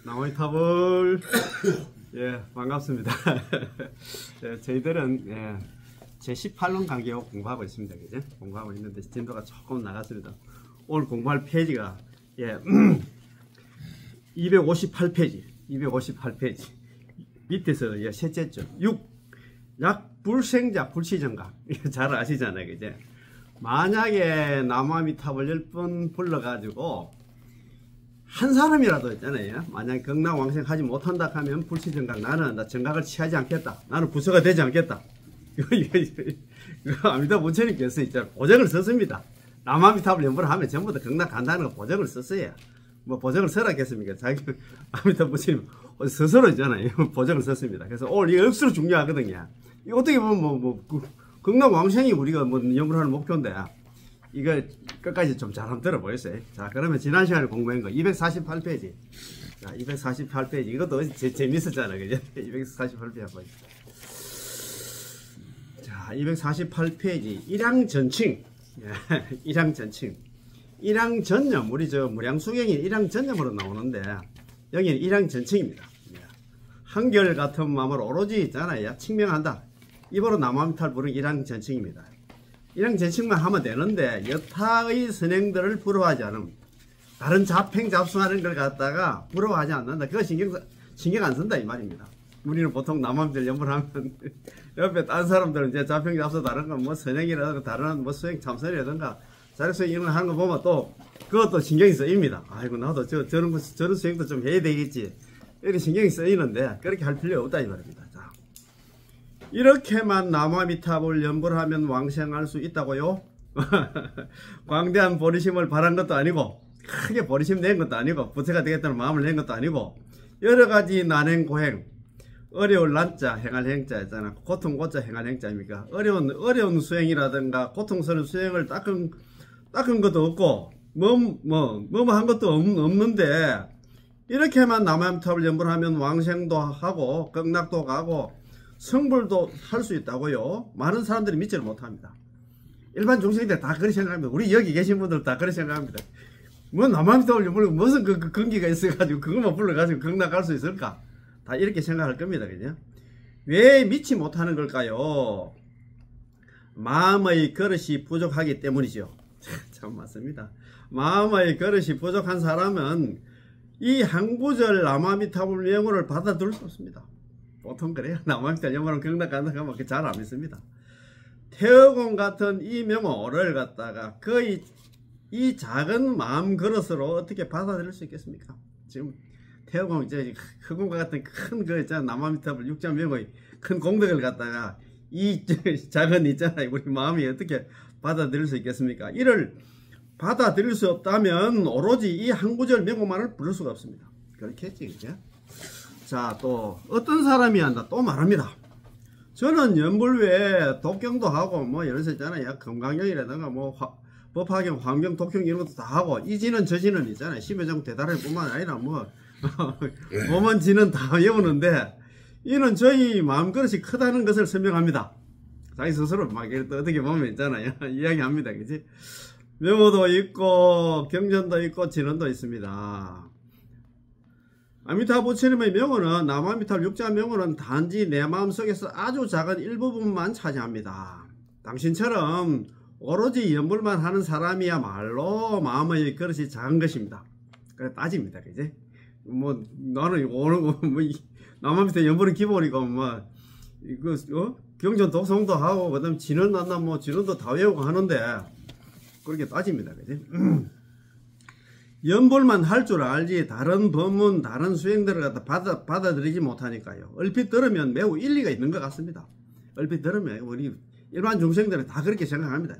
나무위탑을 예, 반갑습니다. 예, 저희들은 예, 제 18론 강의を공부하고 있습니다. 그죠? 공부하고 있는데 진도가 조금 나갔습니다. 오늘 공부할 페이지가 예, 258페이지 밑에서 예, 셋째 줄 6. 약불생자 불시정각 잘 아시잖아요. 그죠? 만약에 나무아미탑을 10번 불러가지고 한 사람이라도 있잖아요. 만약 극락왕생하지 못한다 하면 불시정각, 나는 나 정각을 취하지 않겠다, 나는 부처가 되지 않겠다. 이거 아미타 부처님께서 있잖아요, 보정을 썼습니다. 나무아미탑을 연불을 하면 전부 다 극락 간다는 거 보정을 썼어요. 뭐 보정을 써라겠습니까? 자기 아미타 부처님 스스로 있잖아요. 보정을 썼습니다. 그래서 오늘 이거 억수로 중요하거든요. 이거 어떻게 보면 극락왕생이 우리가 연불하는 목표인데, 이거 끝까지 좀 잘 한번 들어보겠어요. 자, 그러면 지난 시간에 공부한 거 248페이지. 자, 248페이지. 이것도 재밌었잖아요. 그죠? 248페이지 한번. 자, 248페이지. 일양전칭. 일양전칭. 일양전념. 우리 저 무량수경이 일양전념으로 나오는데, 여기는 일양전칭입니다. 한결같은 마음을 오로지 있잖아요. 칭명한다. 입으로 나무아미타를 부르는 일양전칭입니다. 일양전칭만 하면 되는데, 여타의 선행들을 부러워하지 않음. 다른 잡행 잡수하는 걸 갖다가 부러워하지 않는다. 그거 신경 안 쓴다 이 말입니다. 우리는 보통 나무아미타를 연불하면 옆에 딴 사람들은 이제 잡행 잡수 다른 건 뭐 선행이라든가 다른 뭐 수행 참선이라든가 자력수행 이런 거 하는 거 보면 또 그것도 신경이 쓰입니다. 아이고 나도 저런 수행도 좀 해야 되겠지, 이렇게 신경이 쓰이는데 그렇게 할 필요 없다 이 말입니다. 자, 이렇게만 나무아미탑을 연불하면 왕생할 수 있다고요? 광대한 보리심을 바란 것도 아니고, 크게 보리심 낸 것도 아니고, 부처가 되겠다는 마음을 낸 것도 아니고, 여러가지 난행 고행, 어려울 난자 행할 행자 있잖아. 고통 고자 행할 행자입니까? 어려운 수행이라든가 고통스러운 수행을 닦은 것도 없고 뭐한 것도 없는데, 이렇게만 나무아미탑을 연불하면 왕생도 하고 극락도 가고 성불도 할 수 있다고요? 많은 사람들이 믿지를 못합니다. 일반 중생들 다 그렇게 생각합니다. 우리 여기 계신 분들 다 그렇게 생각합니다. 뭐 나무아미탑을 연불하고 무슨 그 근기가 있어가지고 그것만 불러가지고 극락 갈 수 있을까? 다 이렇게 생각할 겁니다. 그죠? 왜 믿지 못하는 걸까요? 마음의 그릇이 부족하기 때문이죠. 참 맞습니다. 마음의 그릇이 부족한 사람은 이 항구절 나무아미탑을 영혼을 받아들일 수 없습니다. 보통 그래요. 나무아미탑 영혼은 극락 간다 하면 잘 안 믿습니다. 태어공 같은 이 명호를 갖다가 거의 이 작은 마음 그릇으로 어떻게 받아들일 수 있겠습니까? 지금 태어공 이제 흑공과 같은 큰 거 있잖아, 나무아미탑을 육자명의 큰 공덕을 갖다가 이 작은 있잖아요, 우리 마음이 어떻게 받아들일 수 있겠습니까? 이를 받아들일 수 없다면 오로지 이 항구절 명호만을 부를 수가 없습니다. 그렇겠지, 그죠? 자, 또 어떤 사람이 한다 또 말합니다. 저는 연불 외에 독경도 하고 뭐 이런 거 있잖아요. 금강경이라든가 뭐 법화경, 환경, 독경 이런 것도 다 하고, 이지는 저지는 있잖아요. 심여정 대단할 뿐만 아니라 뭐 몸은 지는 다 외우는데, 이는 저희 마음그릇이 크다는 것을 설명합니다. 자기 스스로 막 어떻게 보면 있잖아요. 이야기합니다. 그지? 명호도 있고 경전도 있고 진언도 있습니다. 아미타 부처님의 명호는, 나무아미탑 육자 명호는 단지 내 마음속에서 아주 작은 일부분만 차지합니다. 당신처럼 오로지 연불만 하는 사람이야말로 마음의 그릇이 작은 것입니다. 그래 따집니다. 그지? 뭐 나는 오는 거 뭐 나무아미탑 연불은 기본이고 뭐 이거 경전 독성도 하고 그다음 진언 난다 뭐 진언도 다 외우고 하는데 그렇게 따집니다. 그지? 연불만 할 줄 알지 다른 법문 다른 수행들을 갖다 받아들이지 못하니까요. 얼핏 들으면 매우 일리가 있는 것 같습니다. 얼핏 들으면 우리 일반 중생들은 다 그렇게 생각합니다.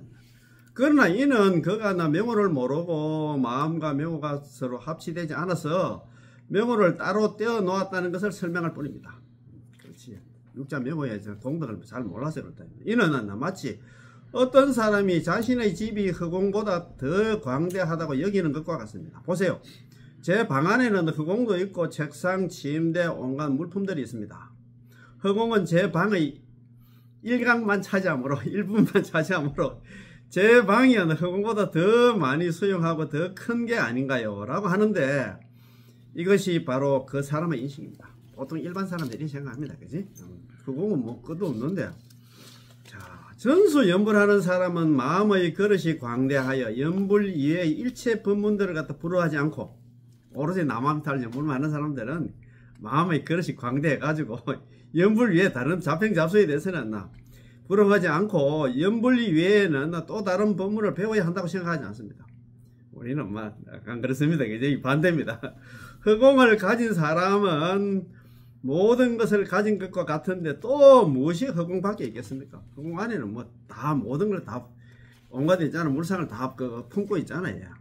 그러나 이는 그가 나 명호를 모르고 마음과 명호가 서로 합치되지 않아서 명호를 따로 떼어 놓았다는 것을 설명할 뿐입니다. 그렇지. 육자 명호의 공덕을 잘 몰라서 그렇다. 이는 마치 어떤 사람이 자신의 집이 허공보다 더 광대하다고 여기는 것과 같습니다. 보세요. 제 방 안에는 허공도 있고 책상, 침대, 온갖 물품들이 있습니다. 허공은 제 방의 일각만 차지하므로, 일부분만 차지하므로 제 방이 허공보다 더 많이 수용하고 더 큰 게 아닌가요? 라고 하는데, 이것이 바로 그 사람의 인식입니다. 보통 일반 사람들이 생각합니다. 그지? 그거는 뭐 끝도 없는데. 자, 전수연불하는 사람은 마음의 그릇이 광대하여 연불 이외의 일체 법문들을 갖다 부러워하지 않고, 오로지 남한탈 연불만 하는 사람들은 마음의 그릇이 광대해가지고 연불 외에 다른 자평잡소에 대해서는 부러워하지 않고 연불 외에는 또 다른 법문을 배워야 한다고 생각하지 않습니다. 우리는 막 약간 그렇습니다. 이제 반대입니다. 허공을 가진 사람은 모든 것을 가진 것과 같은데 또 무엇이 허공 밖에 있겠습니까? 허공 안에는 뭐 다 모든 걸 다 온갖 있잖아. 물상을 다 품고 있잖아요.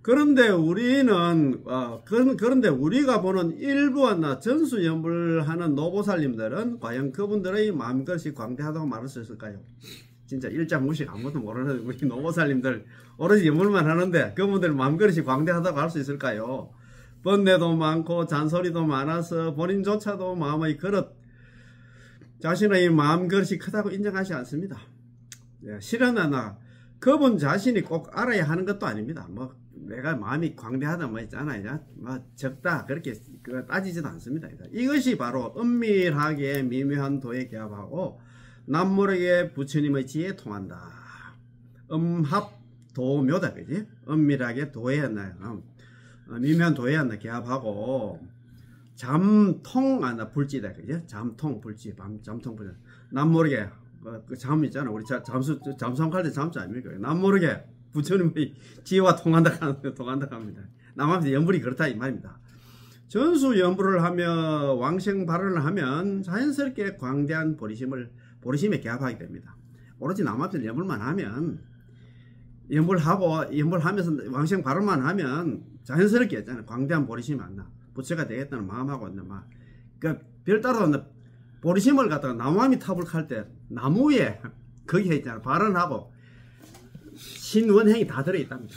그런데 우리는 그런데 우리가 보는 일부나 전수연불하는 노보살님들은 과연 그분들의 마음것이 광대하다고 말할 수 있을까요? 진짜 일자무식 아무것도 모르는 우리 노보살님들 오로지 연불만 하는데 그분들 마음그릇이 광대하다고 할 수 있을까요? 번뇌도 많고 잔소리도 많아서 본인조차도 마음의 그릇, 자신의 마음그릇이 크다고 인정하지 않습니다. 실은 그분 자신이 꼭 알아야 하는 것도 아닙니다. 뭐 내가 마음이 광대하다 뭐 있잖아요. 뭐 적다 그렇게 따지지도 않습니다. 이것이 바로 은밀하게 미묘한 도에 결합하고 남모르게 부처님의 지혜에 통한다. 음합도묘다, 그지? 은밀하게 도에 미묘한 도에 결합하고 잠통 불지다, 그지? 잠통 불지, 잠통 불지. 남모르게 그 잠 있잖아. 우리 잠수함 갈 때 잠수 아닙니까? 남모르게 부처님의 지혜와 통한다 합니다. 남한테 연불이 그렇다 이 말입니다. 전수연불을 하며 왕생 발언을 하면 자연스럽게 광대한 보리심에 결합하게 됩니다. 오로지 남한테 연불만 하면 연불하면서 왕생 발언만 하면 자연스럽게 있잖아요. 광대한 보리심이 안 나. 부처가 되겠다는 마음하고 막 별따로 보리심을 갖다가 나무함이 탑을 칼 때 나무에 거기에 있잖아. 발언하고 신원행이 다 들어있답니다.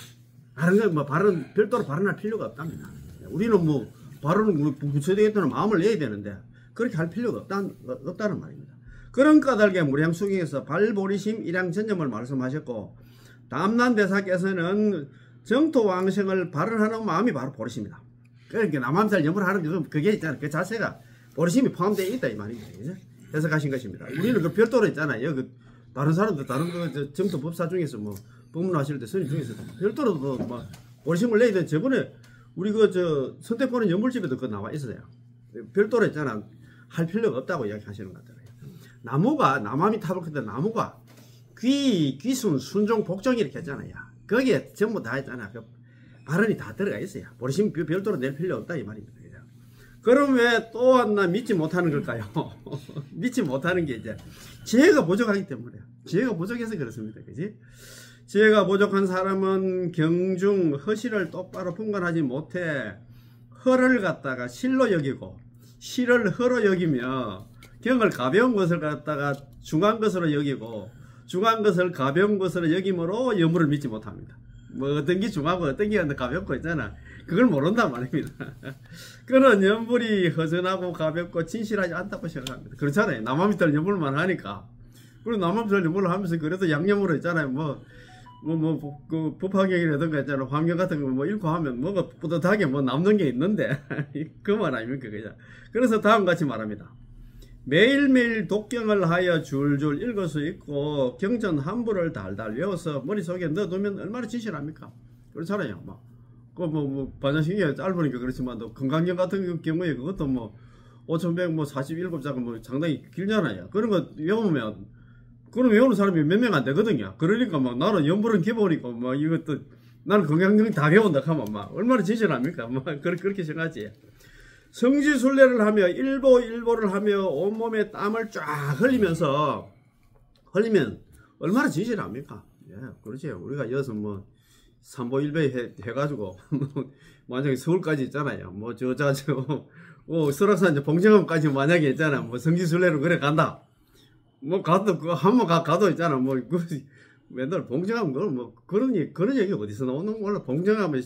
다른 건 뭐 별도로 발언할 필요가 없답니다. 우리는 뭐 발언을 부처되겠다는 마음을 내야 되는데 그렇게 할 필요가 없다는 말입니다. 그런 까닭에 무량수경에서 발보리심 일양전념을 말씀하셨고, 담난대사께서는 정토왕생을 발언하는 마음이 바로 보리심이다. 그러니까 남함살 연불하는 그게 있잖아. 그 자체가 보리심이 포함되어 있다 이 말입니다. 그죠? 해석하신 것입니다. 우리는 그 별도로 있잖아요. 다른 사람들 다른 정토 법사 중에서 뭐 법문하실 때 스님 중에서도 별도로 뭐 보리심을 내야 되는, 저번에 우리 선택보는 연불집에도 그거 나와 있어요. 별도로 있잖아. 할 필요가 없다고 이야기하시는 것 같아요. 나무가 남함이 탑을 할 때 나무가 귀순 순종 복종 이렇게 했잖아요. 거기에 전부 다 있잖아. 그 발언이 다 들어가 있어요. 보리심 별도로 낼 필요 없다 이 말입니다. 그럼 왜 또 하나 믿지 못하는 걸까요? 믿지 못하는 게 이제 지혜가 부족하기 때문에. 지혜가 부족해서 그렇습니다. 그지? 지혜가 부족한 사람은 경중 허실을 똑바로 분간하지 못해 허를 갖다가 실로 여기고 실을 허로 여기며 경을 가벼운 것을 갖다가 중한 것으로 여기고 중한 것을 가벼운 것으로 여김으로 여물을 믿지 못합니다. 뭐 어떤 게 중하고 어떤 게 가볍고 있잖아. 그걸 모른단 말입니다. 그런 연불이 허전하고 가볍고 진실하지 않다고 생각합니다. 그렇잖아요. 남함이들 연불만 하니까. 그리고 남함이들 연불을 하면서 그래도 양념으로 있잖아요. 그 법화경이라든가 있잖아. 환경 같은 거 뭐 읽고 하면 뭐가 뿌듯하게 뭐 남는 게 있는데. 그만 아닙니까, 그죠? 그래서 다음과 같이 말합니다. 매일매일 독경을 하여 줄줄 읽을 수 있고 경전 한부를 달달 외워서 머릿속에 넣어두면 얼마나 진실합니까? 그렇잖아요. 반야신경이 짧으니까 그렇지만 또 건강경 같은 경우에 그것도 5147자가 상당히 길잖아요. 그런 거 외우면 그럼 외우는 사람이 몇 명 안 되거든요. 그러니까 나는 연불은 기본이고 이것도 나는 건강경 다 외운다 하면 얼마나 진실합니까? 그렇게 생각하지. 성지순례를 하며 일보를 하며 온몸에 땀을 쫙 흘리면 얼마나 진실합니까? 예, 그렇죠. 우리가 여기서 삼보일배 해가지고 만약에 서울까지 있잖아요. 설악산 봉정암까지 만약에 있잖아. 성지순례로 그래 간다. 가도 있잖아. 맨날 봉정암 그런 얘기 어디서 나오는 거 몰라. 봉정암에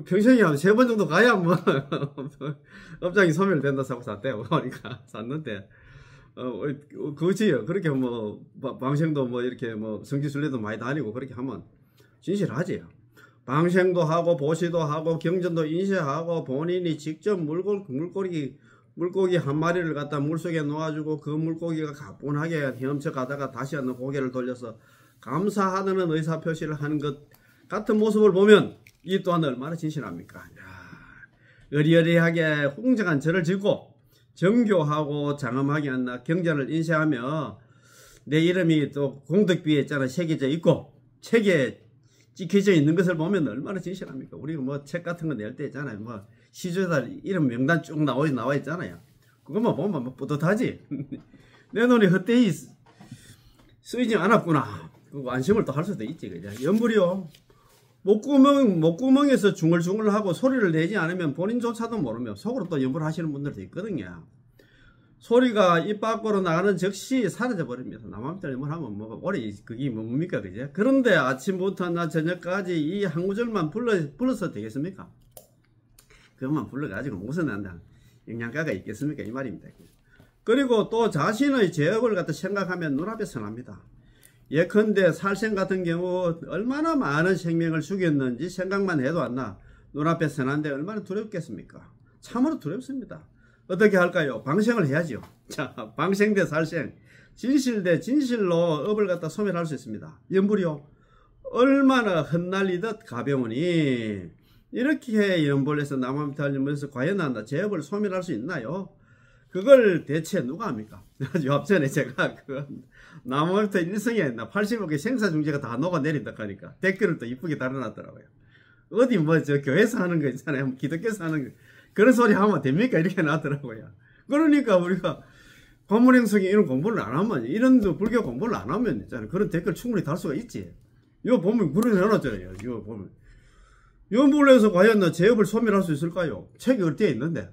평생에 한 3번 정도 가야 업장이 소멸된다 사고 샀대요. 그러니까 샀는데 그렇지요. 그렇게 방생도 이렇게 성지순례도 많이 다니고 그렇게 하면 진실하지요. 방생도 하고 보시도 하고 경전도 인쇄하고 본인이 직접 물고기 한 마리를 갖다 물속에 놓아주고 그 물고기가 가뿐하게 헤엄쳐 가다가 다시 한번 고개를 돌려서 감사하다는 의사표시를 하는 것 같은 모습을 보면 이 또한 얼마나 진실합니까? 야, 의리의리하게 웅장한 절을 짓고 정교하고 장엄하게 한나 경전을 인쇄하며 내 이름이 또 공덕비에 있잖아 새겨져 있고 책에 찍혀져 있는 것을 보면 얼마나 진실합니까? 우리가 뭐 책 같은 거 낼 때 있잖아요. 뭐 시주자 이름 명단 쭉 나와 있잖아요. 그것만 보면 뭐 뿌듯하지. 내 돈이 헛되이 쓰이지 않았구나. 그 안심을 또 할 수도 있지. 그죠? 연불이요. 목구멍에서 중얼중얼하고 소리를 내지 않으면 본인조차도 모르며 속으로 또 연불 하시는 분들도 있거든요. 소리가 입 밖으로 나가는 즉시 사라져 버립니다. 남한테 연불하면 뭐 오래 그게 뭡니까, 그죠? 그런데 아침부터 나 저녁까지 이 한 구절만 불러서 되겠습니까? 그것만 불러가지고 무슨 영양가가 있겠습니까? 이 말입니다. 그리고 또 자신의 죄업을 갖다 생각하면 눈앞에 선합니다. 예컨대 살생 같은 경우 얼마나 많은 생명을 죽였는지 생각만 해도 안 나. 눈앞에 선한데 얼마나 두렵겠습니까? 참으로 두렵습니다. 어떻게 할까요? 방생을 해야죠. 자, 방생 대 살생, 진실 대 진실로 업을 갖다 소멸할 수 있습니다. 연불이요. 얼마나 흩날리듯 가벼우니 이렇게 연불에서 남한미탈 연불에서 과연 한다. 제업을 소멸할 수 있나요? 그걸 대체 누가 합니까? 요 앞전에 제가 남한미탈 일성에 80억의 생사중재가 다 녹아내린다 하니까 댓글을 또 이쁘게 달아놨더라고요. 어디 뭐 저 교회에서 하는 거 있잖아요. 기독교에서 하는 거. 그런 소리 하면 됩니까? 이렇게 나왔더라고요. 그러니까 우리가 관문행성에 이런 공부를 안 하면, 이런 불교 공부를 안 하면 있잖아요. 그런 댓글 충분히 달 수가 있지. 이거 보면 그런 거 해놨잖아요. 이거 보면. 연불에서 과연 제업을 소멸할 수 있을까요? 책이 어디에 있는데.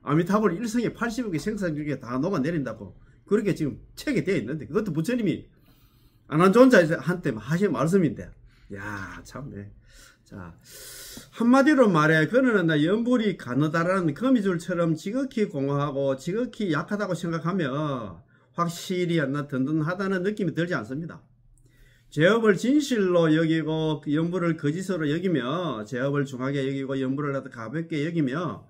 아미타불 일성에 80억의 생산중에 다 녹아내린다고. 그렇게 지금 책에 되어 있는데. 그것도 부처님이 안한존자한테 하신 말씀인데. 야, 참네. 자, 한마디로 말해 그는 연불이 가느다라는 거미줄처럼 지극히 공허하고 지극히 약하다고 생각하며 확실히 든든하다는 느낌이 들지 않습니다. 제업을 진실로 여기고 연불을 거짓으로 여기며 제업을 중하게 여기고 연불을 가볍게 여기며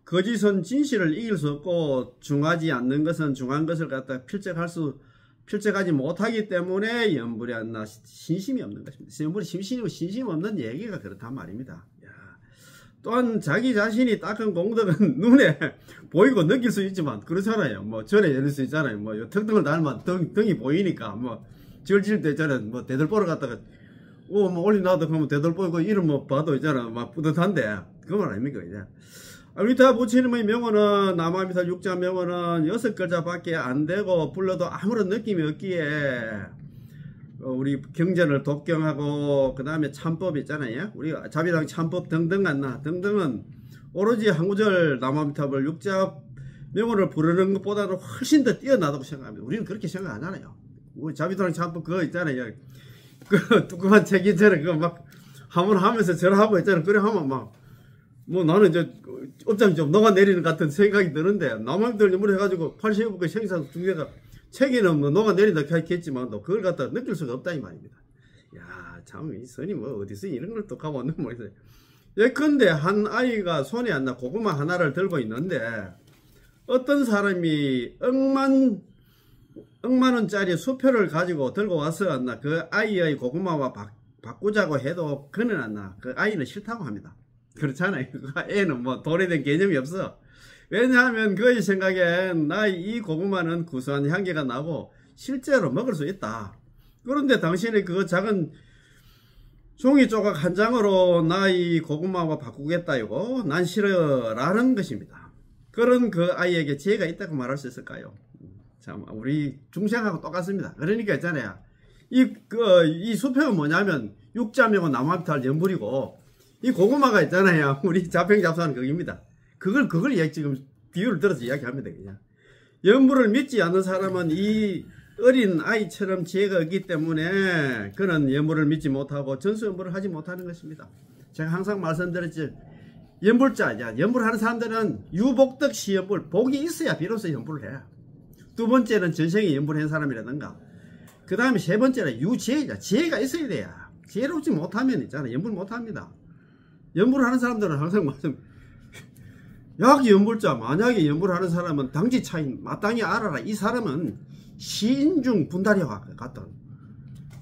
거짓은 진실을 이길 수 없고 중하지 않는 것은 중한 것을 갖다 필적하지 못하기 때문에 연불이 신심이 없는 것입니다. 연불이 신심 없는 얘기가 그렇단 말입니다. 야. 또한 자기 자신이 닦은 공덕은 눈에 보이고 느낄 수 있지만 그렇잖아요. 뭐 전에 열릴 수 있잖아요. 뭐 턱등을 달면 등이 보이니까 뭐 절질 때 있잖아요. 뭐 대들보러 갔다가 뭐 올려놔도 그러면 대들보고 이름 뭐 봐도 있잖아. 막 뿌듯한데 그 말 아닙니까 이제. 아미타 부처님의 명언은 남아미타 6자 명언은 6글자밖에 안 되고 불러도 아무런 느낌이 없기에 우리 경전을 독경하고 그 다음에 참법 있잖아요. 우리 자비당 참법 등등 등등은 오로지 한 구절 남아미타불 6자 명언을 부르는 것보다는 훨씬 더 뛰어나다고 생각합니다. 우리는 그렇게 생각 안 하나요? 우리 자비당 참법 그거 있잖아요. 그 뚜껑한 책 있잖아요. 그거 막 한번 하면서 절하고 있잖아요. 그래 하면 막 뭐 나는 이제 업장 좀 녹아내리는 같은 생각이 드는데 남한들 연불 해가지고 80억의 생산 중개가 책에는 뭐 녹아내린다 했겠지만 또 그걸 갖다 느낄 수가 없다 이 말입니다. 야, 참 이 선이 뭐 어디서 이런 걸 또 가고 왔는 모르겠어요. 예컨대 한 아이가 손에 고구마 하나를 들고 있는데 어떤 사람이 억만 원짜리 수표를 가지고 들고 와서 그 아이의 고구마와 바꾸자고 해도 그는 그 아이는 싫다고 합니다. 그렇잖아요. 애는 뭐 돈에 대한 개념이 없어. 왜냐하면 그의 생각엔 이 고구마는 구수한 향기가 나고 실제로 먹을 수 있다. 그런데 당신이 그 작은 종이 조각 한 장으로 이 고구마와 바꾸겠다 이거 난 싫어 라는 것입니다. 그런 그 아이에게 지혜가 있다고 말할 수 있을까요? 참 우리 중생하고 똑같습니다. 그러니까 있잖아요. 이 수표가 뭐냐면 육자명은 남아미탈 연불이고 이 고구마가 있잖아요. 우리 자평잡사는 거기입니다. 그걸 지금 비유를 들어서 이야기합니다. 그냥. 연불을 믿지 않는 사람은 이 어린 아이처럼 지혜가 없기 때문에 그는 연불을 믿지 못하고 전수연불을 하지 못하는 것입니다. 제가 항상 말씀드렸지. 연불자, 연불하는 사람들은 유복덕 시연불, 복이 있어야 비로소 연불을 해. 두 번째는 전생에 연불한 사람이라든가. 그 다음에 세 번째는 유지혜자, 지혜가 있어야 돼요. 지혜롭지 못하면 있잖아. 연불 못합니다. 연불을 하는 사람들은 항상 말씀, 약 연불자, 만약에 연불을 하는 사람은 당지 차인 마땅히 알아라. 이 사람은 시인중 분달이와 같다.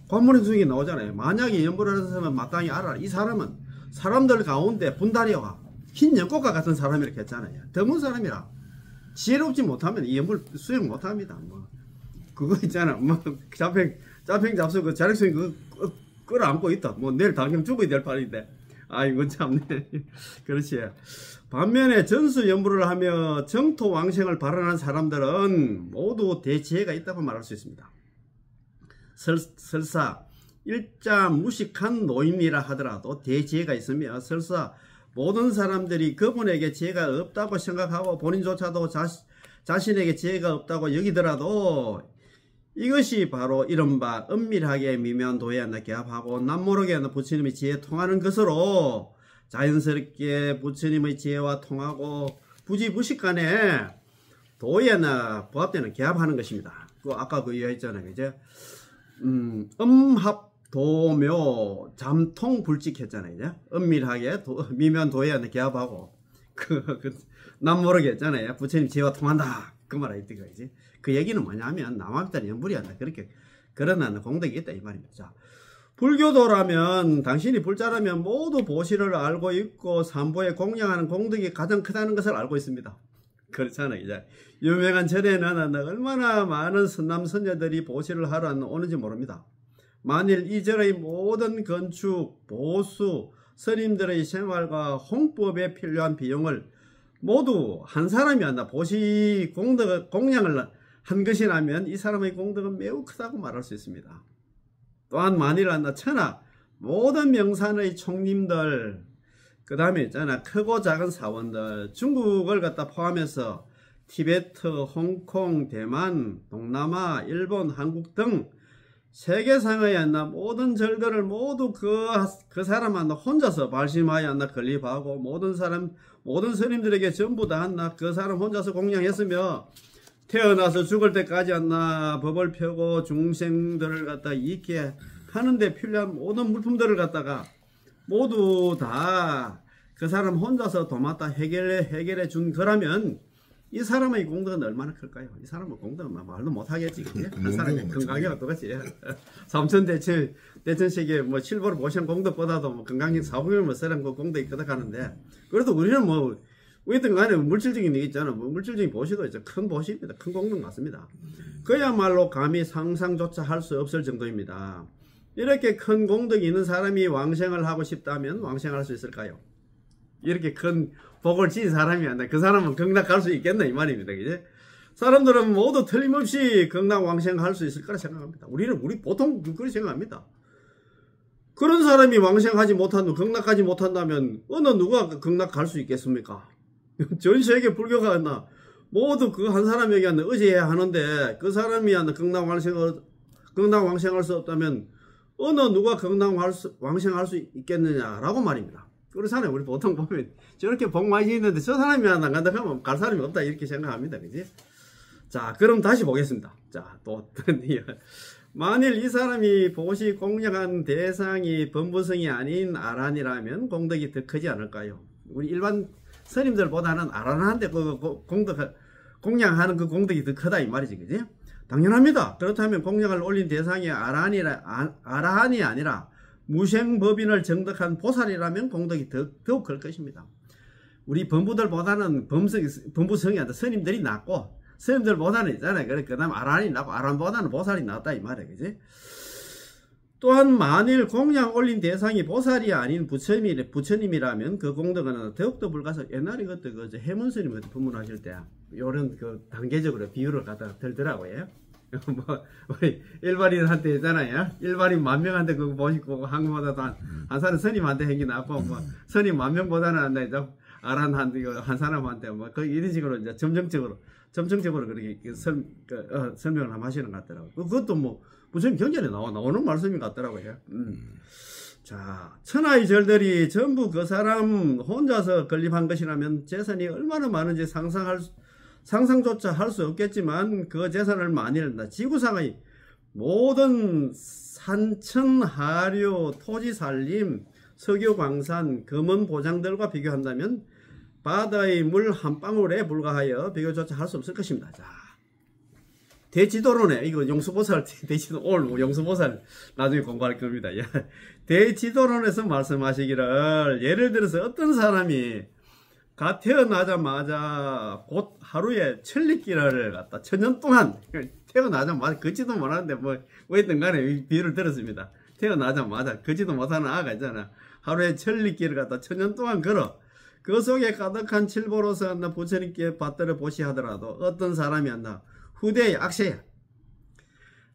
관문의 수익이 나오잖아요. 만약에 연불을 하는 사람은 마땅히 알아라. 이 사람은 사람들 가운데 분달이와 흰 연꽃과 같은 사람이 이렇게 했잖아요. 드문 사람이라 지혜롭지 못하면 이 연불 수행 못합니다. 뭐 그거 있잖아. 뭐 자평 잡수 그 자력수행 그 끌어안고 있다. 뭐 내일 당장 죽어야 될 판인데. 아이고 참네. 그렇지. 반면에 전수 연불을 하며 정토 왕생을 발언하는 사람들은 모두 대지혜가 있다고 말할 수 있습니다. 설사 일자 무식한 노인이라 하더라도 대지혜가 있으며 설사 모든 사람들이 그분에게 지혜가 없다고 생각하고 본인조차도 자신에게 지혜가 없다고 여기더라도 이것이 바로 이른바 은밀하게 미면도에 개합하고 남모르게 부처님의 지혜에 통하는 것으로 자연스럽게 부처님의 지혜와 통하고 부지부식간에 도에나 부합되는 개합하는 것입니다. 그 아까 그 이야기했잖아요. 이제 음합도묘 잠통불직했잖아요. 이제 은밀하게 미면도에 개합하고 남모르게 했잖아요. 부처님 지혜와 통한다. 그 말을 했던 거지. 그 얘기는 뭐냐면 남합단 연불이 한다. 그렇게 그러나 공덕이 있다 이 말입니다. 자, 불교도라면 당신이 불자라면 모두 보시를 알고 있고 삼보에 공양하는 공덕이 가장 크다는 것을 알고 있습니다. 그렇잖아요. 이제 유명한 절에는 얼마나 많은 선남선녀들이 보시를 하러 오는지 모릅니다. 만일 이 절의 모든 건축, 보수, 스님들의 생활과 홍법에 필요한 비용을 모두 한 사람이 한다. 보시 공양을 한 것이라면 이 사람의 공덕은 매우 크다고 말할 수 있습니다. 또한 만일 천하 모든 명산의 총림들, 그 다음에 있잖아 크고 작은 사원들, 중국을 갖다 포함해서 티베트, 홍콩, 대만, 동남아, 일본, 한국 등 세계상의 모든 절들을 모두 그 사람 혼자서 발심하여 건립하고 모든 스님들에게 전부 다 그 사람 혼자서 공양했으며 태어나서 죽을 때까지 법을 펴고 중생들을 갖다 있게 하는데 필요한 모든 물품들을 갖다가 모두 다 그 사람 혼자서 도맡아 해결해 준 거라면 이 사람의 공덕은 얼마나 클까요? 이 사람은 공덕은 말도 못하겠지. 한 사람이 건강이가 똑같이 삼천대천세계 뭐 칠보를 보시는 공덕보다도 건강력 사부경을 못 쓰는 그 공덕이 끄덕하는데 그래도 우리는 뭐 어쨌든 간에 물질적인 얘기 있잖아. 뭐 물질적인 보시도 있죠. 큰 보시입니다. 큰 공덕 맞습니다. 그야말로 감히 상상조차 할 수 없을 정도입니다. 이렇게 큰 공덕이 있는 사람이 왕생을 하고 싶다면 왕생할 수 있을까요? 이렇게 큰 복을 지은 사람이 아니라 그 사람은 극락 갈 수 있겠나 이 말입니다. 그지? 사람들은 모두 틀림없이 극락 왕생할 수 있을 거라 생각합니다. 우리 보통 그렇게 생각합니다. 그런 사람이 왕생하지 못한다면 극락하지 못한다면 어느 누가 극락 갈 수 있겠습니까? 전 세계 불교가 모두 그 한 사람에게 의지해야 하는데 그 사람이 극락 왕생할 수 없다면 어느 누가 극락 왕생할 수 있겠느냐라고 말입니다. 그렇잖아요. 우리 보통 보면 저렇게 복 많이 있는데 저 사람이 안 간다 하면 갈 사람이 없다 이렇게 생각합니다. 그지? 자, 그럼 다시 보겠습니다. 자, 또 만일 이 사람이 보시 공양한 대상이 범부성이 아닌 아란이라면 공덕이 더 크지 않을까요? 우리 일반 스님들보다는 아란한데 공양하는 그 공덕이 더 크다 이 말이지. 그지? 당연합니다. 그렇다면 공양을 올린 대상이 아라한이 아니라 무생법인을 정덕한 보살이라면 공덕이 더욱 클 것입니다. 우리 범부들보다는 범부성이 아니라 스님들이 낫고 스님들보다는 있잖아요. 그 다음 아란이 낫고 아란보다는 보살이 낫다 이 말이야. 그지? 또한 만일 공양 올린 대상이 보살이 아닌 부처님이라면 그 공덕은 더욱더 불가서 옛날에 그때 해문스님 법문하실 때 요런 단계적으로 비유를 갖다 들더라고요. 뭐 우리 일반인한테 있잖아요. 일반인 10,000명한테 그거 보시고 한국보다도 한 사람 스님한테 행기 낫고 뭐 스님 10,000명보다는 아란 한 사람한테 뭐 이런 식으로 이제 점정적으로 그렇게 설명을 하시는 것 같더라고요. 그것도 뭐 부처님 경전에 나오는 말씀인 것 같더라고요. 자, 천하의 절들이 전부 그 사람 혼자서 건립한 것이라면 재산이 얼마나 많은지 상상조차 할 수 없겠지만 그 재산을 만일 지구상의 모든 산천, 하류, 토지 산림, 석유 광산, 금은 보장들과 비교한다면 바다의 물 한 방울에 불과하여 비교조차 할 수 없을 것입니다. 자, 대지도론에 이거 용수보살 대지도 오늘 용수보살 나중에 공부할 겁니다. 대지도론에서 말씀하시기를 예를 들어서 어떤 사람이 갓 태어나자마자 곧 하루에 천리길을 갖다 천년 동안 태어나자마자 걷지도 못하는데 뭐 어쨌든 간에 비유를 들었습니다. 태어나자마자 걷지도 못하는 아가 있잖아. 하루에 천리길을 갖다 천년 동안 걸어. 그 속에 가득한 칠보로서 한다 부처님께 받들어 보시하더라도 어떤 사람이 한다 후대의 악세야.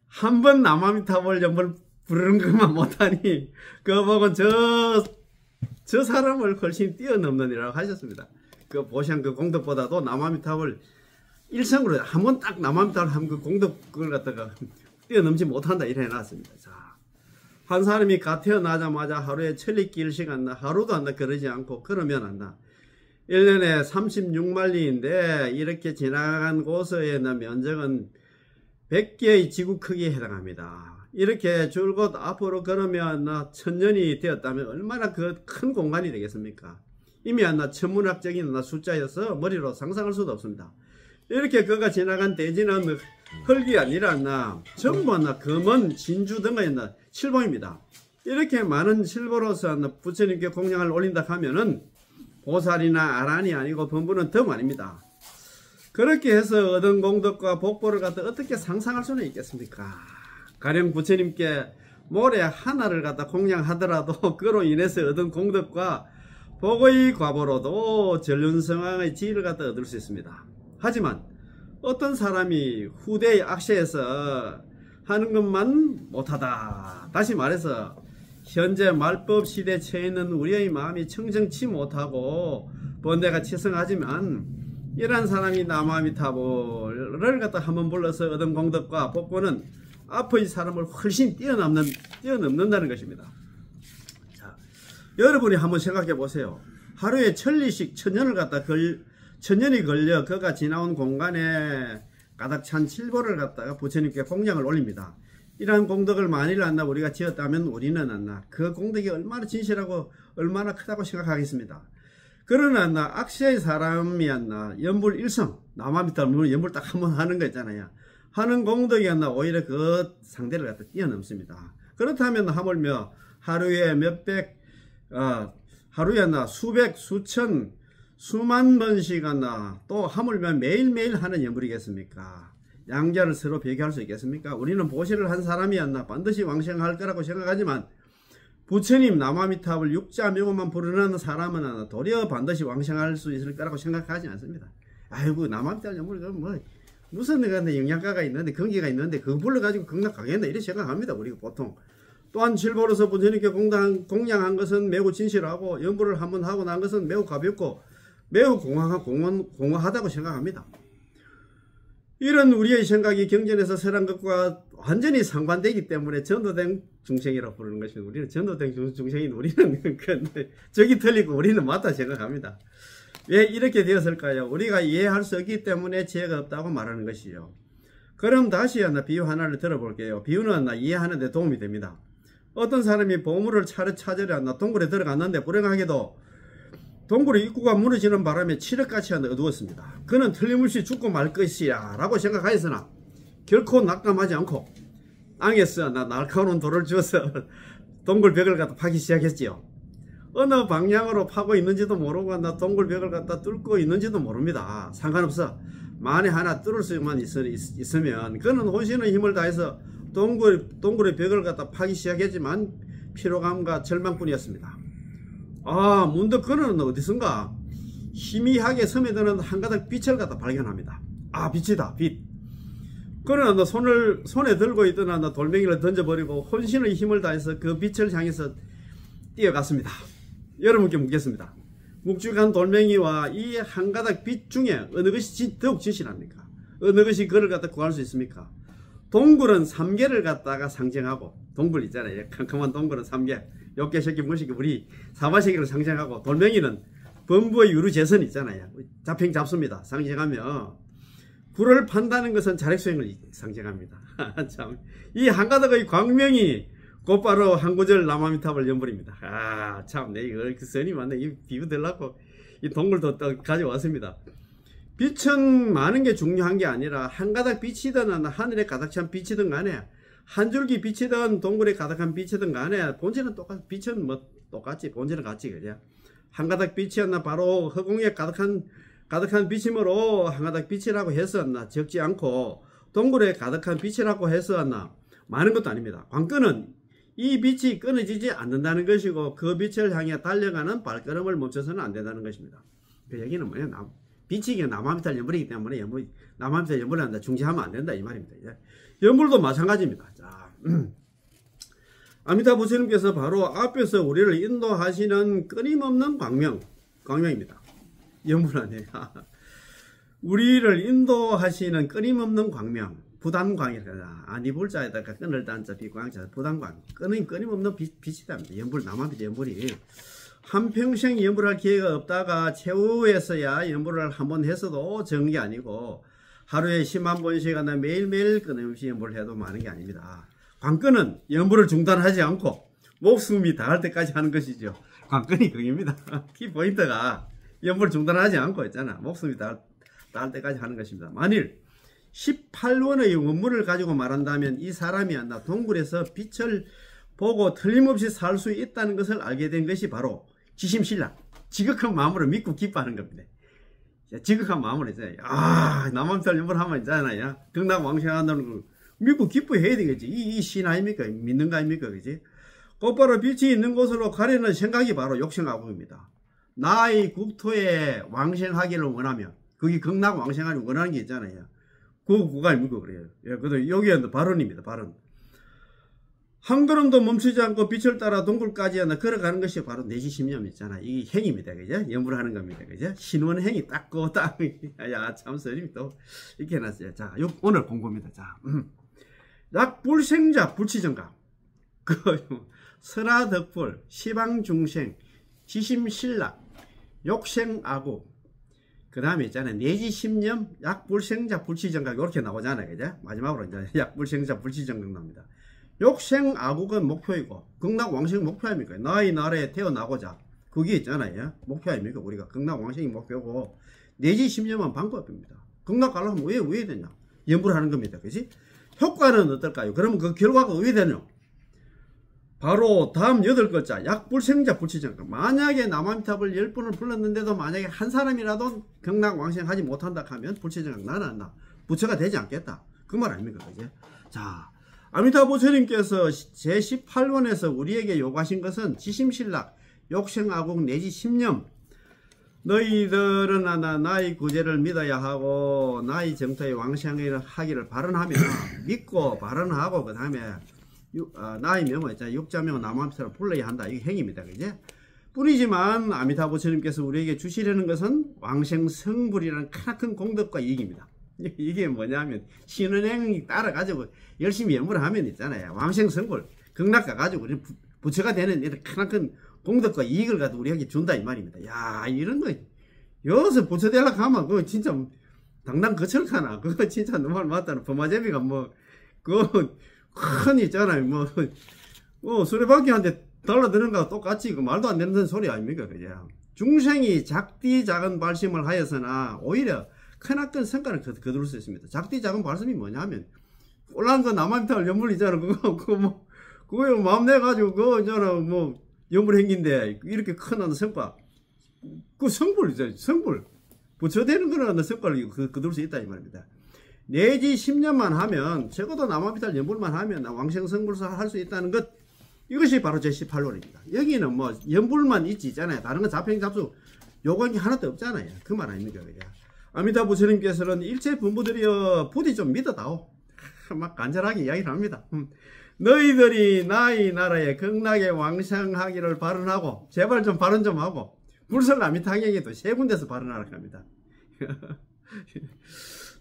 한 번 남아미타불 연불 부르는 것만 못하니 그거 보고 저 사람을 훨씬 뛰어넘느니라고 하셨습니다. 그 보시한 그 공덕보다도 남아미타불 일성으로 한 번 딱 남아미타불 하면 그 공덕 그걸 갖다가 뛰어넘지 못한다 이래 해놨습니다. 자, 한 사람이 갓 태어나자마자 하루에 천리길씩 한다 하루도 한다 그러지 않고 그러면 한다 1년에 36만리인데 이렇게 지나간 곳의 면적은 100개의 지구 크기에 해당합니다. 이렇게 줄곧 앞으로 걸으면 1000년이 되었다면 얼마나 그 큰 공간이 되겠습니까? 이미 천문학적인 숫자여서 머리로 상상할 수도 없습니다. 이렇게 그가 지나간 대지는 흙이 아니라 전부 금은 진주 등의 칠보입니다. 이렇게 많은 칠보로서 부처님께 공양을 올린다 하면은 보살이나 아란이 아니고 범부는 더 아닙니다. 그렇게 해서 얻은 공덕과 복보를 갖다 어떻게 상상할 수는 있겠습니까? 가령 부처님께 모래 하나를 갖다 공양하더라도 그로 인해서 얻은 공덕과 복의 과보로도 전륜성왕의 지위를 갖다 얻을 수 있습니다. 하지만 어떤 사람이 후대의 악세에서 하는 것만 못하다. 다시 말해서 현재 말법 시대에 처해 있는 우리의 마음이 청정치 못하고 번뇌가 치성하지만 이러한 사람이 남아미타불을 갖다 한번 불러서 얻은 공덕과 복보는 앞의 사람을 훨씬 뛰어넘는다는 것입니다. 자, 여러분이 한번 생각해 보세요. 하루에 천리씩 천년이 걸려 그가 지나온 공간에 가득 찬 칠보를 갖다가 부처님께 공양을 올립니다. 이러한 공덕을 만일 우리가 지었다면 우리는 그 공덕이 얼마나 진실하고 얼마나 크다고 생각하겠습니다. 그러나 악세의 사람이 연불 일성 남아미타불 연불 딱 한번 하는 거 있잖아요. 하는 공덕이 오히려 그 상대를 갖다 뛰어넘습니다. 그렇다면 하물며 하루에 하루에 수백 수천 수만 번씩 또 하물며 매일매일 하는 연불이겠습니까? 양자를 서로 비교할 수 있겠습니까? 우리는 보시를 한 사람이 반드시 왕생할 거라고 생각하지만 부처님 남아미타불 육자 명호만 부르는 사람은 도리어 반드시 왕생할 수 있을 거라고 생각하지 않습니다. 아이고 남아미타불 뭐 무슨 영양가가 있는데 건기가 있는데 그거 불러가지고 극락하겠나 이렇게 생각합니다. 우리가 보통. 또한 칠보로서 부처님께 공양한 것은 매우 진실하고 연불을 한번 하고 난 것은 매우 가볍고 매우 공허하다고 생각합니다. 이런 우리의 생각이 경전에서 설한 것과 완전히 상반되기 때문에 전도된 중생이라고 부르는 것입니다. 우리는 전도된 중생인 우리는 저기 틀리고 우리는 맞다 생각합니다. 왜 이렇게 되었을까요? 우리가 이해할 수 없기 때문에 지혜가 없다고 말하는 것이요. 그럼 다시 비유 하나를 들어볼게요. 비유는 이해하는 데 도움이 됩니다. 어떤 사람이 보물을 찾으려 동굴에 들어갔는데 불행하게도 동굴의 입구가 무너지는 바람에 칠흑같이 어두웠습니다. 그는 틀림없이 죽고 말 것이야 라고 생각하였으나 결코 낙담하지 않고 땅에서 날카로운 돌을 주어서 동굴 벽을 갖다 파기 시작했지요. 어느 방향으로 파고 있는지도 모르고 동굴 벽을 갖다 뚫고 있는지도 모릅니다. 상관없어. 만에 하나 뚫을 수만 있으면 그는 혼신의 힘을 다해서 동굴의 벽을 갖다 파기 시작했지만 피로감과 절망뿐이었습니다. 문득 그는 어디선가 희미하게 스며드는 한가닥 빛을 갖다 발견합니다. 빛이다, 빛. 그는 손에 들고 있던 돌멩이를 던져버리고 혼신의 힘을 다해서 그 빛을 향해서 뛰어갔습니다. 여러분께 묻겠습니다. 묵직한 돌멩이와 이 한가닥 빛 중에 어느 것이 더욱 진실합니까? 어느 것이 그를 갖다 구할 수 있습니까? 동굴은 3개를 갖다가 상징하고, 동굴 있잖아요. 캄캄한 동굴은 3개. 욕계, 새끼, 무식이 우리 사바세계를 상징하고, 돌멩이는 범부의 유루재선 있잖아요. 잡힌 잡습니다. 상징하며, 불을 판다는 것은 자력수행을 상징합니다. 참, 이 한가닥의 광명이 곧바로 한구절 남아미탑을 연불입니다. 아, 참, 내 이거 선이 맞네. 이 비유 들라고 이 동굴도 또 가져왔습니다. 빛은 많은 게 중요한 게 아니라 한 가닥 빛이든 하늘에 가득 찬 빛이든 간에 한 줄기 빛이든 동굴에 가득한 빛이든 간에 본질은 똑같, 빛은 뭐 똑같지, 본질은 같지, 그죠? 한 가닥 빛이었나 바로 허공에 가득한 빛이므로 한 가닥 빛이라고 했었나 적지 않고 동굴에 가득한 빛이라고 했었나 많은 것도 아닙니다. 관건은 이 빛이 끊어지지 않는다는 것이고 그 빛을 향해 달려가는 발걸음을 멈춰서는 안 된다는 것입니다. 그 얘기는 뭐냐, 빛이 남아미탈 연불이기 때문에 남아미탈 연불을 한다, 중지하면 안 된다 이 말입니다. 연불도 마찬가지입니다. 자, 아미타 부처님께서 바로 앞에서 우리를 인도하시는 끊임없는 광명입니다. 연불 아니에요. 우리를 인도하시는 끊임없는 광명, 부단광이라 아니불자에다가 끊을 단자 비광자 부단광, 끊임없는 빛이답니다. 연불, 남아미타 연불이 한평생 연불할 기회가 없다가 최후에서야 연불을 한번 했어도 적은 게 아니고 하루에 10만 번씩이나 매일매일 끊임없이 연불을 해도 많은 게 아닙니다. 관건은 연불을 중단하지 않고 목숨이 닿을 때까지 하는 것이죠. 관건이 그겁니다. 키포인트가 연불을 중단하지 않고 있잖아. 목숨이 닿을 때까지 하는 것입니다. 만일 18원의 원문을 가지고 말한다면 이 사람이 동굴에서 빛을 보고 틀림없이 살 수 있다는 것을 알게 된 것이 바로 지심신락, 지극한 마음으로 믿고 기뻐하는 겁니다. 지극한 마음으로 있잖아요. 아, 남아미탈 연불하면 있잖아요. 극락왕생한다는 걸 믿고 기뻐해야 되겠지. 이 신 아닙니까? 믿는 거 아닙니까? 그지? 곧바로 빛이 있는 곳으로 가려는 생각이 바로 욕생아국입니다. 나의 국토에 왕생하기를 원하면, 그게 극락왕생하기 원하는 게 있잖아요. 그거 아닙니까? 그래요. 예, 그래도 여기는 발언입니다. 발언. 한 걸음도 멈추지 않고 빛을 따라 동굴까지 걸어가는 것이 바로 내지심념 있잖아. 이 행입니다. 그죠? 연불하는 겁니다. 그죠? 신원행이 딱, 야, 참, 스님이 또, 이렇게 해놨어요. 자, 오늘 공부입니다. 자, 약불생자, 불치정각. 설화덕불, 시방중생, 지심신락, 욕생아국. 그 다음에 있잖아요. 내지심념, 약불생자, 불치정각. 이렇게 나오잖아요. 그죠? 마지막으로 이제 약불생자, 불치정각 나옵니다. 욕생아국은 목표이고 극락왕생이 목표 아닙니까? 나의 나라에 태어나고자 그게 있잖아요. 목표 아닙니까? 우리가 극락왕생이 목표고 내지심념은 방법입니다. 극락 가려면 왜 되냐? 연불하는 겁니다. 그치? 효과는 어떨까요? 그러면 그 결과가 왜 되냐? 바로 다음 8글자 약불생자 불치정각. 만약에 남아미탑을 10번을 불렀는데도 만약에 한 사람이라도 극락왕생하지 못한다 하면 불치정각 나는 부처가 되지 않겠다. 그 말 아닙니까? 그치? 자, 아미타 부처님께서 제18원에서 우리에게 요구하신 것은 지심신락, 욕생아국 내지 심념. 너희들은 나의 구제를 믿어야 하고 나의 정토에 왕생하기를 발언하며 믿고 발언하고 그 다음에 나의 명호 있잖아요. 육자명 남아미타를 불러야 한다. 이게 행입니다. 그제? 뿐이지만 아미타 부처님께서 우리에게 주시려는 것은 왕생성불이라는 크나큰 공덕과 이익입니다. 이게 뭐냐면 신은행 따라가지고 열심히 연불을 하면 있잖아요. 왕생성불 극락 가가지고 우리 부처가 되는 이런 크나큰 공덕과 이익을 가지고 우리에게 준다 이 말입니다. 야, 이런 거 여기서 부처 되려고 하면 그거 진짜 당당 거칠카나. 그거 진짜 너무 맞다는 범아제비가 뭐 그거 큰 있잖아요. 뭐 수레바퀴한테 달라드는 거랑 똑같이 그 말도 안 되는 소리 아닙니까? 그죠? 중생이 작디 작은 발심을 하여서나 오히려 크나큰 성과를 거둘 수 있습니다. 작디 작은 발심이 뭐냐면 꼴난 거 남아미탈 연불이잖아. 그거 마음 내가지고 그거 있잖아. 뭐 연불행기인데 이렇게 큰 성과 그 성불이죠. 성불 부처되는 거는 성과를 거둘 수 있다 이 말입니다. 내지 10년만 하면 적어도 남아미탈 연불만 하면 왕생성불사 할 수 있다는 것, 이것이 바로 제18원입니다. 여기는 뭐 연불만 있잖아요. 다른 건 잡행잡수 요구한 게 하나도 없잖아요. 그 말 아닙니까? 그냥. 아미타 부처님께서는 일체 분부들이여 부디 좀 믿어다오. 막 간절하게 이야기를 합니다. 너희들이 나의 나라에 극락에 왕생하기를 발언하고 제발 좀 발언 좀 하고 불설 아미타경에도 3군데서 발언하라고 합니다.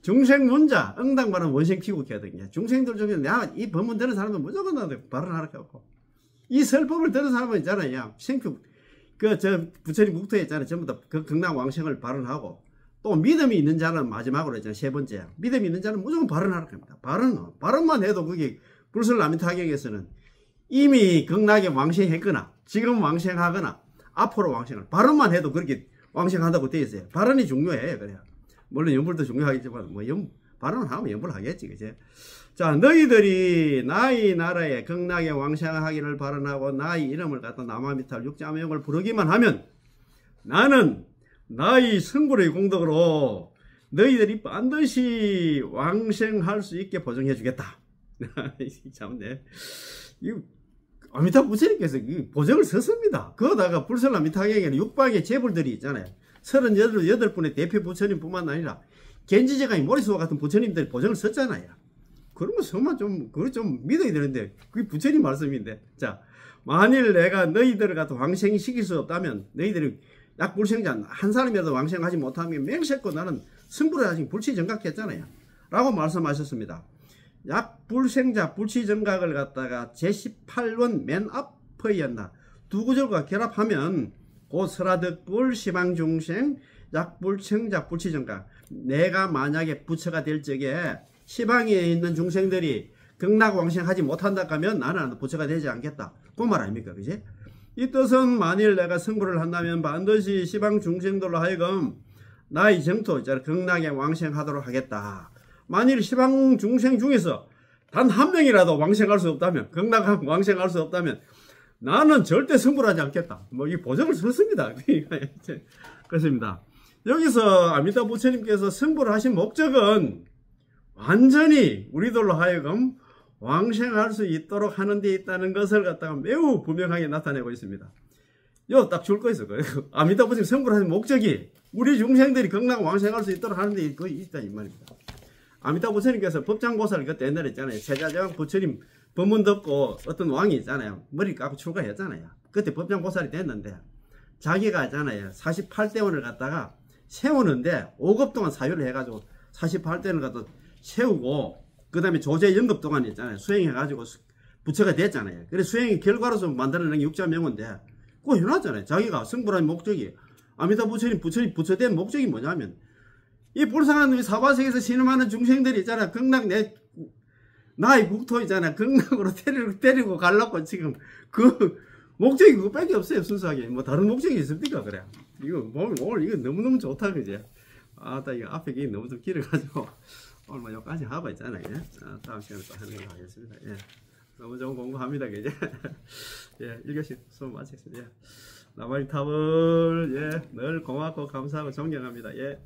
중생문자 응당 발언 원생 키우기거든요. 중생들 중에 내가 이 법문 들은 사람은 무조건 나한테 발언하라고 하고 이 설법을 들은 사람은 있잖아요. 부처님 국토에 있잖아요. 전부 다 그 극락 왕생을 발언하고 또 믿음이 있는 자는 마지막으로 있잖아요. 세 번째. 믿음이 있는 자는 무조건 발언하라고 합니다. 발언만 해도 그게 불설라미타경에서는 이미 극락에 왕생했거나 지금 왕생하거나 앞으로 왕생을 발언만 해도 그렇게 왕생한다고 되어 있어요. 발언이 중요해요. 그래요. 물론 연불도 중요하겠지만 뭐 발언하면 연불하겠지. 그치? 자, 너희들이 나의 나라에 극락에 왕생하기를 발언하고 나의 이름을 갖다 나마미탈 육자명을 부르기만 하면 나는 나의 성불의 공덕으로 너희들이 반드시 왕생할 수 있게 보증해 주겠다. 참네. 이 아미타 부처님께서 보증을 썼습니다. 그러다가 불설아미타경에는 육방의 재불들이 있잖아요. 38분의 대표 부처님뿐만 아니라 겐지제가의 모리스와 같은 부처님들이 보증을 썼잖아요. 그런 거 정말 그걸 좀 믿어야 되는데 그게 부처님 말씀인데. 자, 만일 내가 너희들을 갖다 왕생시킬 수 없다면 너희들이 약불생자 한 사람이라도 왕생하지 못하면 맹세코 나는 승부를 하지 불치정각했잖아요. 라고 말씀하셨습니다. 약불생자 불치정각을 갖다가 제18원 맨 앞이었나 두 구절과 결합하면 곧 설하득불 시방중생 약불생자 불치정각, 내가 만약에 부처가 될 적에 시방에 있는 중생들이 극락왕생하지 못한다 하면 나는 부처가 되지 않겠다. 그 말 아닙니까? 그지? 이 뜻은 만일 내가 승부를 한다면 반드시 시방 중생들로 하여금 나의 정토 있잖아 극락에 왕생하도록 하겠다. 만일 시방 중생 중에서 단 한 명이라도 왕생할 수 없다면, 극락 왕생할 수 없다면 나는 절대 승부를 하지 않겠다. 뭐 이 보증을 썼습니다. 그렇습니다. 여기서 아미타 부처님께서 승부를 하신 목적은 완전히 우리들로 하여금 왕생할 수 있도록 하는 데 있다는 것을 갖다가 매우 분명하게 나타내고 있습니다. 요 딱 줄 거 있어. 아미타 부처님 승부를 하신 목적이 우리 중생들이 극락 왕생할 수 있도록 하는 데 있다 이 말입니다. 아미타 부처님께서 법장보살 그때 옛날에 있잖아요. 세자정 부처님 법문 듣고 어떤 왕이 있잖아요. 머리 깎고 출가했잖아요. 그때 법장보살이 됐는데 자기가 있잖아요. 48대원을 갖다가 세우는데 5급 동안 사유를 해가지고 48대원을 갖다 세우고 그 다음에 조제 연급 동안 있잖아요. 수행해가지고 부처가 됐잖아요. 그래서 수행의 결과로서 만들어낸 게 육자명언데 그거 해놨잖아요. 자기가 승부라는 목적이 아미타 부처님 부처된 목적이 뭐냐면 이 불쌍한 사바세계에서 신음하는 중생들이 있잖아. 극락 나의 국토 있잖아. 극락으로 데리고 가려고 지금 그 목적이 그거밖에 없어요. 순수하게. 뭐 다른 목적이 있습니까? 그래. 이거 오늘 이거 너무너무 좋다. 그제? 아따 이거 앞에 게 너무 좀 길어가지고 오늘 뭐 여기까지 하고 있잖아요. 예? 자, 다음 시간에 또 하는 거 하겠습니다. 예. 너무 좋은 공부합니다. 그제? 예, 1교시 수업 마치겠습니다. 예. 나발이 탑을 예, 늘 고맙고 감사하고 존경합니다. 예.